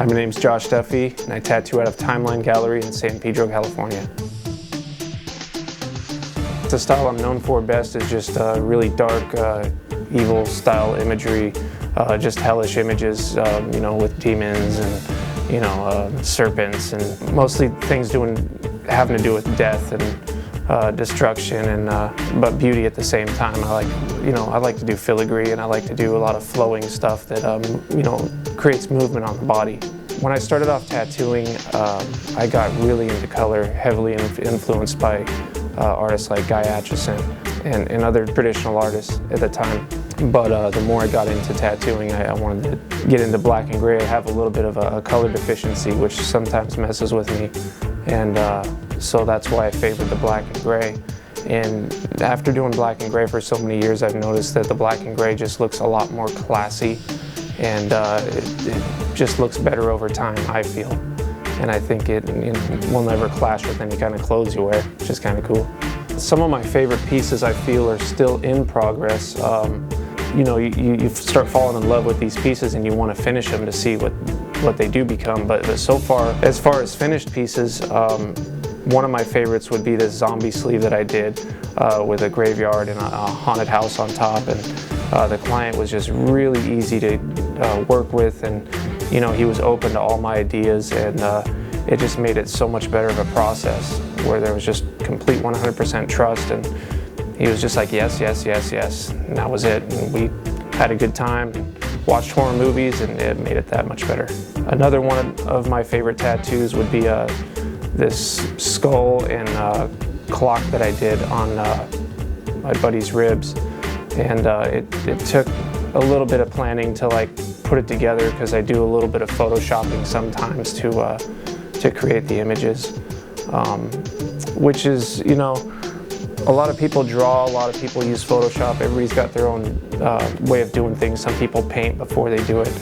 Hi, my name's Josh Duffy, and I tattoo out of Timeline Gallery in San Pedro, California. The style I'm known for best is just really dark, evil style imagery, just hellish images, you know, with demons and, you know, serpents, and mostly things having to do with death and destruction, and but beauty at the same time. I like to do filigree, and I like to do a lot of flowing stuff that you know, creates movement on the body. When I started off tattooing, I got really into color, heavily influenced by artists like Guy Aitchison and other traditional artists at the time. But the more I got into tattooing, I wanted to get into black and gray. I have a little bit of a color deficiency, which sometimes messes with me, and so that's why I favored the black and gray. And after doing black and gray for so many years, I've noticed that the black and gray just looks a lot more classy, and it just looks better over time, I feel. And I think it, you know, will never clash with any kind of clothes you wear, which is kind of cool. Some of my favorite pieces I feel are still in progress. You know, you start falling in love with these pieces and you want to finish them to see what they do become. But so far, as far as finished pieces, one of my favorites would be this zombie sleeve that I did with a graveyard and a haunted house on top. And the client was just really easy to work with, and you know, he was open to all my ideas, and it just made it so much better of a process where there was just complete 100% trust, and he was just like, yes, yes, yes, yes, and that was it. And we had a good time, watched horror movies, and it made it that much better. Another one of my favorite tattoos would be this skull and clock that I did on my buddy's ribs, and it took a little bit of planning to like put it together, because I do a little bit of photoshopping sometimes to create the images, which is, you know, a lot of people draw, a lot of people use Photoshop. Everybody's got their own way of doing things. Some people paint before they do it,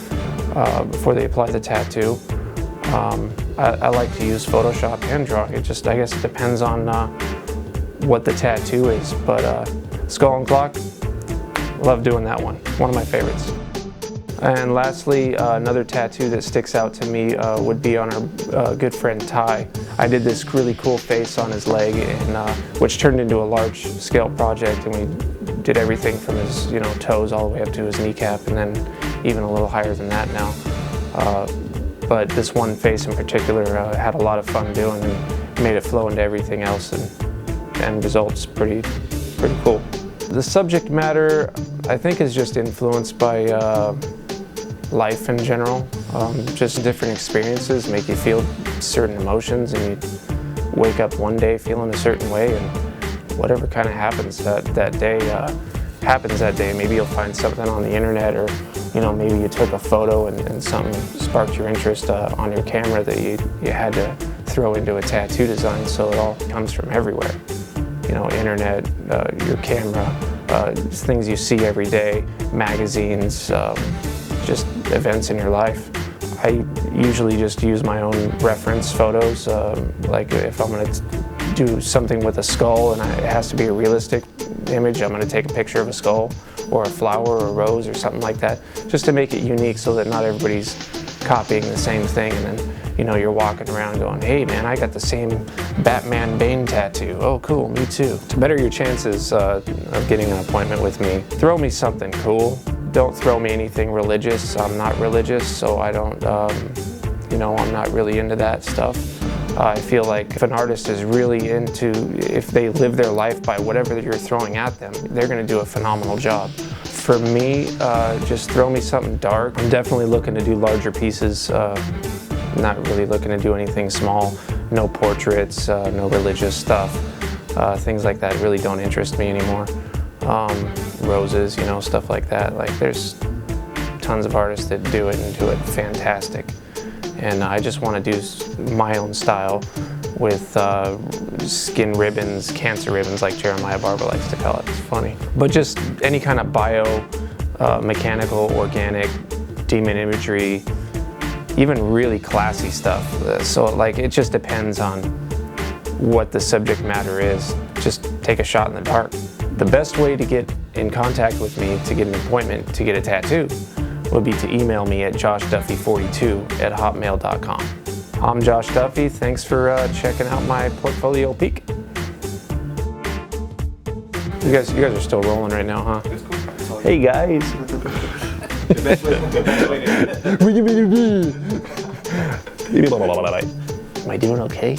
before they apply the tattoo. I like to use Photoshop and drawing. It just, I guess it depends on what the tattoo is, but skull and clock, love doing that one of my favorites. And lastly, another tattoo that sticks out to me would be on our good friend Ty. I did this really cool face on his leg, and which turned into a large-scale project, and we did everything from his, you know, toes all the way up to his kneecap, and then even a little higher than that now. But this one face in particular had a lot of fun doing, and made it flow into everything else, and the end result's pretty cool. The subject matter, I think, is just influenced by life in general. Just different experiences make you feel certain emotions, and you wake up one day feeling a certain way, and whatever kind of happens that day happens that day. Maybe you'll find something on the internet, or you know, maybe you took a photo and something sparked your interest on your camera that you had to throw into a tattoo design. So it all comes from everywhere. You know, internet, your camera, things you see every day, magazines, just events in your life. I usually just use my own reference photos. Like if I'm going to do something with a skull and it has to be a realistic image, I'm going to take a picture of a skull or a flower or a rose or something like that, just to make it unique so that not everybody's copying the same thing, and then, you know, you're walking around going, hey man, I got the same Batman Bane tattoo. Oh cool, me too. To better your chances of getting an appointment with me, throw me something cool. Don't throw me anything religious. I'm not religious, so I don't, you know, I'm not really into that stuff. I feel like if an artist is really into, if they live their life by whatever you're throwing at them, they're going to do a phenomenal job. For me, just throw me something dark. I'm definitely looking to do larger pieces, not really looking to do anything small. No portraits, no religious stuff. Things like that really don't interest me anymore. Roses, you know, stuff like that. Like, there's tons of artists that do it and do it fantastic. And I just want to do my own style with skin ribbons, cancer ribbons, like Jeremiah Barber likes to call it. It's funny. But just any kind of mechanical, organic, demon imagery, even really classy stuff. So like, it just depends on what the subject matter is. Just take a shot in the dark. The best way to get in contact with me, to get an appointment, to get a tattoo, would be to email me at joshduffy42@hotmail.com. I'm Josh Duffy. Thanks for checking out my portfolio peek. You guys are still rolling right now, huh? It's cool. Hey guys. The best way to Am I doing okay?